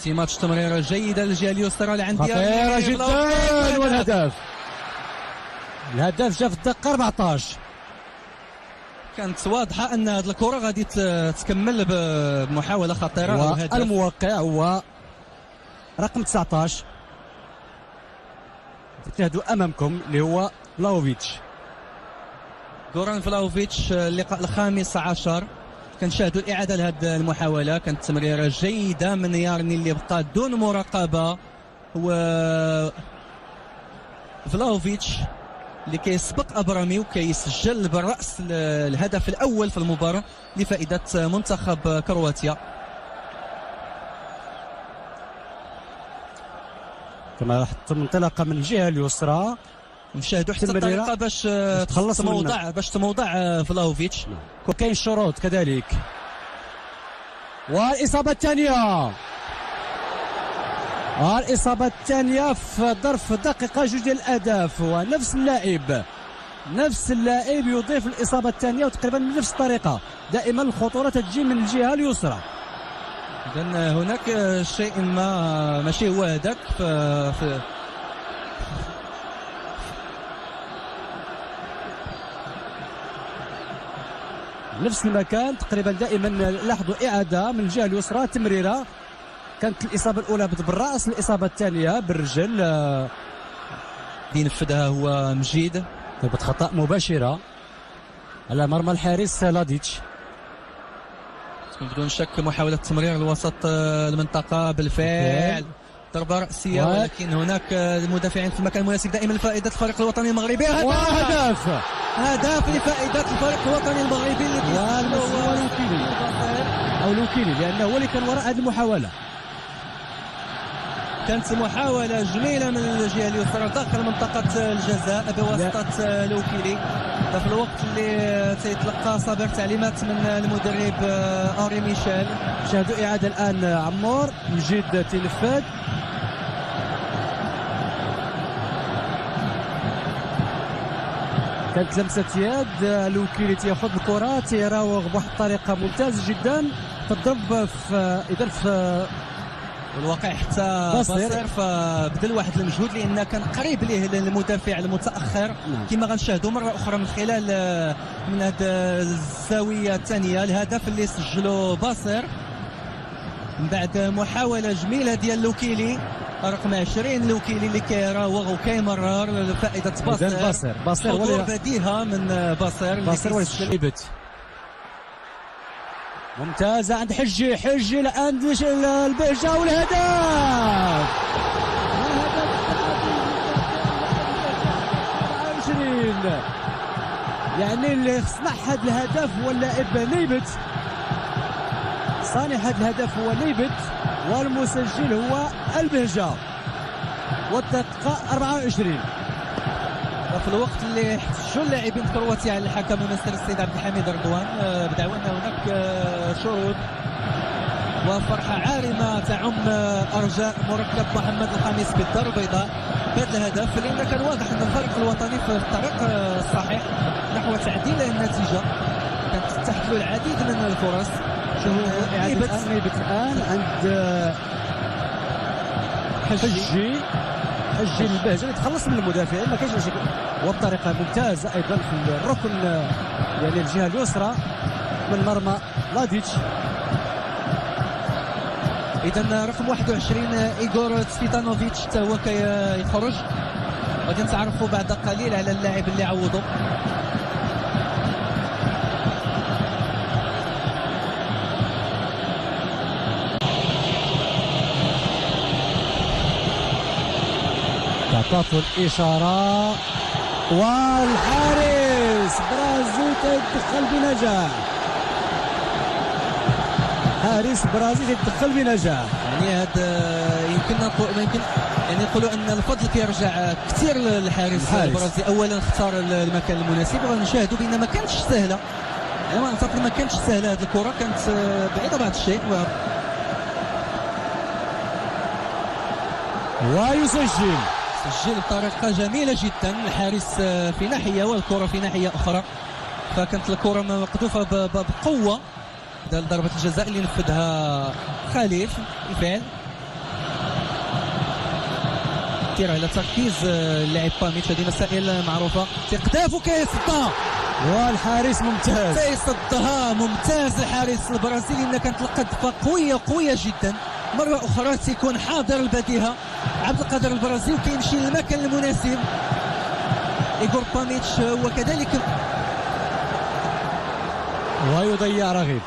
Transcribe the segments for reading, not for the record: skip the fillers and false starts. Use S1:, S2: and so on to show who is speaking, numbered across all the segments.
S1: سمات تمريره جيده للجهه اليسرى لعند
S2: خطيره جدا. والهدف جاء في الدقه 14.
S1: كانت واضحه ان هذه الكره غادي تكمل بمحاوله خطيره.
S2: الموقع هو رقم 19 تشاهدوا امامكم اللي هو فلاوفيتش،
S1: غوران فلاوفيتش. اللقاء الخامس عشر كنشاهدوا الاعاده لهذه المحاوله. كانت تمريره جيده من يارني اللي بقى دون مراقبه، و فلاوفيتش اللي كيسبق ابرامي وكيسجل بالراس الهدف الاول في المباراه لفائده منتخب كرواتيا.
S2: كما لاحظت منطلقه من الجهه اليسرى.
S1: نشاهدوا حتى الطريقه باش تموضع فلاوفيتش.
S2: وكاين شروط كذلك. والاصابه الثانيه في ظرف دقيقه جوج ديال الاهداف، ونفس اللاعب يضيف الاصابه الثانيه وتقريبا من نفس الطريقه. دائما الخطوره تجي من الجهه اليسرى.
S1: اذا هناك شيء ما ماشي هو هذاك في
S2: نفس المكان تقريبا. دائما لاحظوا اعاده من الجهه اليسرى تمريره. كانت الاصابه الاولى بالراس، الاصابه الثانيه بالرجل.
S1: ينفذها هو مجيد.
S2: ضربه خطا مباشره على مرمى الحارس لاديتش.
S1: بدون شك محاوله تمرير الوسط المنطقه بالفعل. ضربه راسيه، ولكن هناك المدافعين في المكان المناسب دائما لفائده الفريق الوطني المغربي. هدف لفائده الفريق الوطني المغربي
S2: لوكيلي لانه هو اللي كان وراء هذه المحاوله.
S1: كانت محاوله جميله من الجهه اليسرى داخل منطقه الجزاء بواسطه لوكيلي. في الوقت اللي تيتلقى صابر تعليمات من المدرب أوري ميشيل.
S2: شاهدوا اعاده الان عمور مجيد تنفذ. كانت لمسه يد. لوكيلي تياخذ الكره تيراوغ بواحد الطريقه ممتازه جدا في الضرب في
S1: والواقع حتى باصير فبذل واحد المجهود لان كان قريب ليه المدافع المتاخر. كما غنشاهدوا مره اخرى من خلال من هذه الزاويه الثانيه الهدف اللي سجلوا باصير من بعد محاوله جميله ديال لوكيلي رقم 20. لوكيلي اللي كيراوغ وكيمرر لفائده باصير حضور بديهه من باصير
S2: ممتازة عند حجي لعند البهجة والهدف. يعني اللي صنع هذا الهدف هو اللاعب نيبت. صانع هذا الهدف هو نيبت والمسجل هو البهجة. والدقيقة 24
S1: في الوقت اللي احتجوا اللاعبين كرواتيا على الحكم المصري السيد عبد الحميد رضوان بدعوى ان هناك شروط وفرحه عارمه تعم ارجاء مركب محمد الخميس بالدار البيضاء بهذا الهدف، لان كان واضح ان الفريق الوطني في الطريق الصحيح نحو تعديل النتيجه. كانت تتاح له العديد من الفرص.
S2: شوفوا نيبت الان عند حجي البهجة يتخلص من المدافعين ما كاينش مشكل، وبطريقه ممتازه ايضا في الركن يعني الجهه اليسرى من مرمى لاديتش.
S1: اذا رقم 21 ايغور تسفيتانوفيتش حتى هو كيخرج. غادي نتعرفوا بعد قليل على اللاعب اللي عوضه.
S2: تعطات الإشارة والحارس برازيل يتدخل بنجاح. حارس برازيل يتدخل بنجاح.
S1: يعني هذا يمكن يعني نقولوا ان الفضل كيرجع كثير للحارس البرازيلي. اولا اختار المكان المناسب، ونشاهدوا بان ما كانتش سهله. يعني ما اعتقد ما كانتش سهله هذه الكره، كانت بعيده بعض الشيء.
S2: ويسجل
S1: بطريقه جميله جدا الحارس في ناحيه والكره في ناحيه اخرى. فكانت الكره مقذوفه بقوه. ضربه الجزاء اللي نفذها خليف بالفعل تأثير على تركيز اللاعب باميتش. هذه مسائل معروفة. تيقداف وكيصدها
S2: والحارس ممتاز
S1: تيصدها ممتاز الحارس البرازيلي. إن كانت القذفة قوية جدا. مرة أخرى تيكون حاضر البديهة عبد القادر البرازيلي وكيمشي للمكان المناسب إيغور باميتش وكذلك
S2: ويضيع رغيب.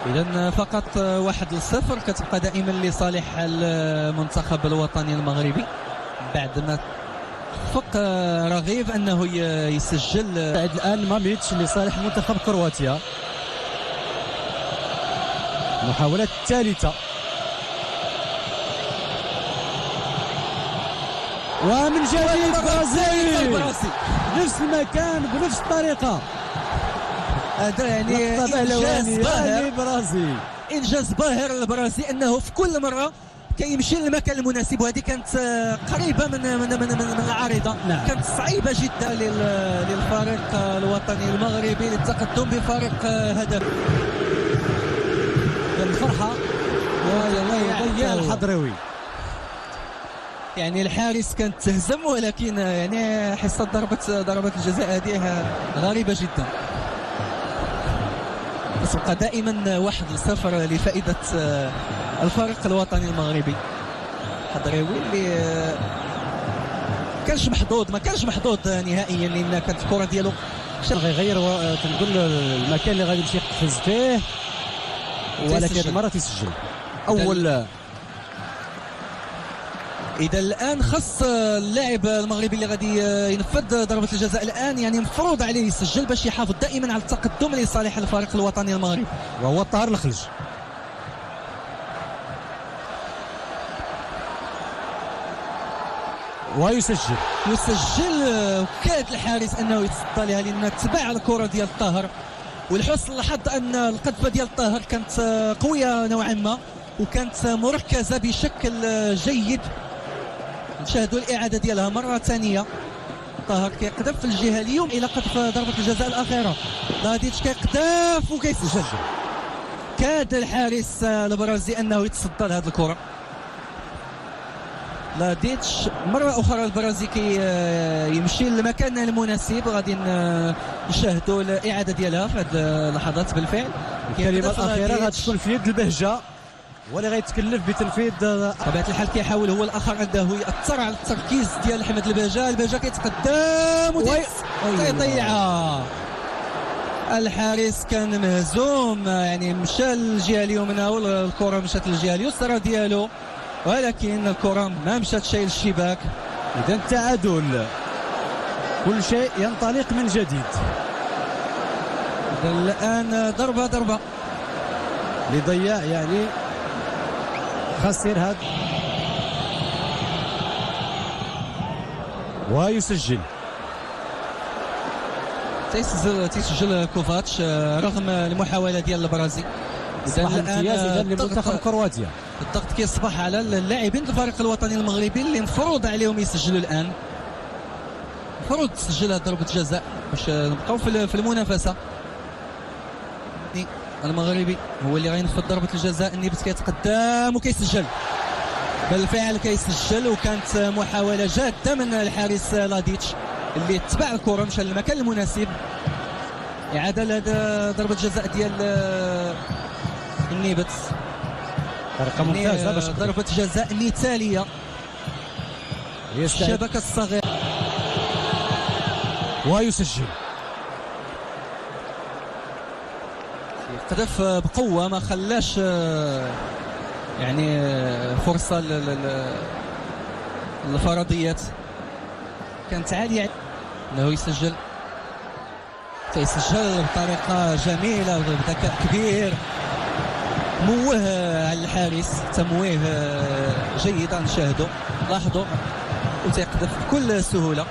S1: إذا فقط 1-0 كتبقى دائما لصالح المنتخب الوطني المغربي بعد ما خفق رغيب أنه يسجل.
S2: بعد الآن ماميتش لصالح منتخب كرواتيا. المحاولة الثالثة ومن جديد برازيل نفس المكان بنفس الطريقة.
S1: هذا يعني إنجاز باهر للبرازيل أنه في كل مرة كيمشي للمكان المناسب. وهذه كانت قريبة من العارضة.
S2: نعم.
S1: كانت صعيبة جدا للفريق الوطني المغربي للتقدم بفارق هدف.
S2: الفرحة ويضيع الحضريوي.
S1: يعني الحارس كانت تهزم ولكن يعني حصة ضربة الجزاء هذه غريبة جدا. تبقى دائما 1-0 لفائدة الفريق الوطني المغربي. حضريوي اللي ما كانش محظوظ نهائيا لان كانت الكرة ديالو
S2: غيغير تنقول المكان اللي غادي يمشي يقفز فيه ولكن المرة تيسجل أول.
S1: إذا الآن خص اللاعب المغربي اللي غادي ينفذ ضربة الجزاء الآن يعني مفروض عليه يسجل باش يحافظ دائما على التقدم لصالح الفريق الوطني المغربي
S2: وهو الطاهر الخلج. ويسجل
S1: وكاد الحارس أنه يتصدى لها لأن تبع الكرة ديال الطاهر. ولحسن الحظ أن القذفة ديال الطاهر كانت قوية نوعا ما وكانت مركزة بشكل جيد. نشاهدوا الإعادة ديالها مرة ثانية. طاهر كيقذف في الجهة اليوم إلى قذف ضربة الجزاء الأخيرة. لاديتش كيقذف وكيسجل. كاد الحارس البرازيلي أنه يتصدى لهذه الكرة. لاديتش مرة أخرى البرازيل يمشي للمكان المناسب. غادي نشاهدوا الإعادة ديالها في هذه اللحظات بالفعل.
S2: الكلمة الأخيرة غتكون في يد البهجة واللي غيتكلف بتنفيذ.
S1: بطبيعة الحال كيحاول هو الآخر أنه يأثر على التركيز ديال أحمد البهجة كيتقدم ويضيعها. الحارس كان مهزوم يعني مشى للجهة اليمنى والكرة مشات للجهة اليسرى ديالو ولكن الكرة ما مشات شيء للشباك.
S2: إذا تعادل كل شيء ينطلق من جديد.
S1: الآن ضربة
S2: لضياع يعني خسر هذا ويسجل.
S1: تيسجل كوفاتش رغم المحاولة ديال البرازيل.
S2: اصبح امتياز اذا لمنتخب كرواتيا.
S1: الضغط كيصبح على اللاعبين الفريق الوطني المغربي اللي مفروض عليهم يسجلوا الان. مفروض تسجل ضربة جزاء باش نبقاو في المنافسة. المغربي هو اللي غينفذ ضربة الجزاء. النيبت كيتقدم وكيسجل بالفعل كيسجل. وكانت محاولة جادة من الحارس لاديتش اللي تبع الكرة مشى للمكان المناسب. إعادة لهذا ضربة جزاء ديال النيبت.
S2: طريقة ممتازة باش
S1: ضربة جزاء مثالية. الشبكة الصغيرة
S2: ويسجل.
S1: قذف بقوة ما خلاش يعني فرصة للفرضيات. كانت عالية انه يسجل. كيسجل بطريقة جميلة وبذكاء كبير. موه على الحارس تمويه جيد نشاهده. لاحظوا وتيقذف بكل سهولة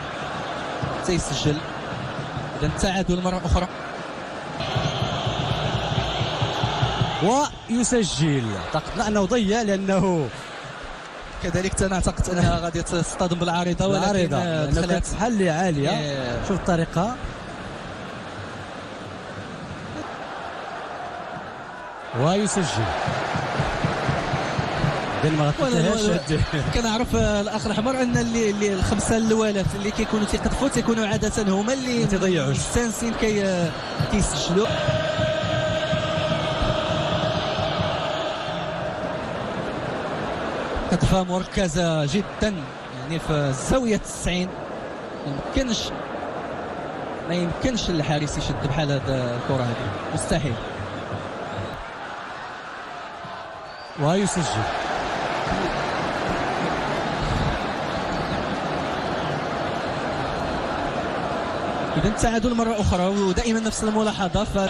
S1: تيسجل. إذا التعادل مرة أخرى
S2: ويسجل. اعتقدنا انه ضيع لانه
S1: كذلك انا اعتقدت انها غادي تصطدم بالعارضه ولكن
S2: دخلت حل عاليه. شوف الطريقه ويسجل. ما غتنتهاش.
S1: كنعرف الاخ الاحمر ان اللي الخمسه الاولى اللي كيكونوا تيقذفوا تيكونوا عاده هما اللي
S2: ما تيضيعوش
S1: مستانسين كيسجلوا. قذفه مركزه جدا يعني في الزاويه 90. ما يمكنش الحارس يشد بحال هذا الكره هذه، مستحيل.
S2: ويسجل.
S1: إذا التعادل مرة أخرى ودائما نفس الملاحظة.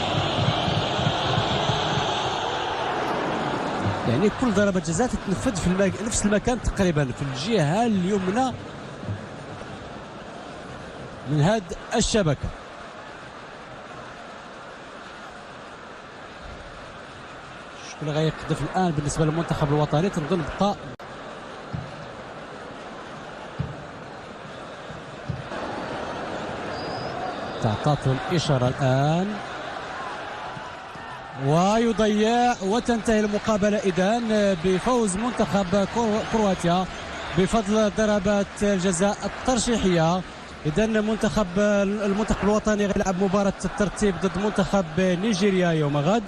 S2: يعني كل ضربة جزاء تتنفذ في نفس المكان تقريبا في الجهة اليمنى من هذه الشبكة. شكون اللي غيقذف الآن بالنسبة للمنتخب الوطني؟ تنظن بقى تعطاته الإشارة الآن ويضيع وتنتهي المقابلة إذن بفوز منتخب كرواتيا بفضل ضربات الجزاء الترشيحية. إذن المنتخب الوطني غيلعب مباراة الترتيب ضد منتخب نيجيريا يوم غد،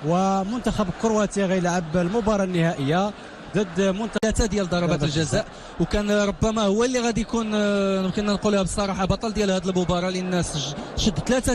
S2: ومنتخب كرواتيا غيلعب المباراة النهائية ضد منتخب
S1: ديال ضربات الجزاء. وكان ربما هو اللي غادي يكون يمكننا نقولها بصراحة بطل ديال هذه المباراة، لأن شد 3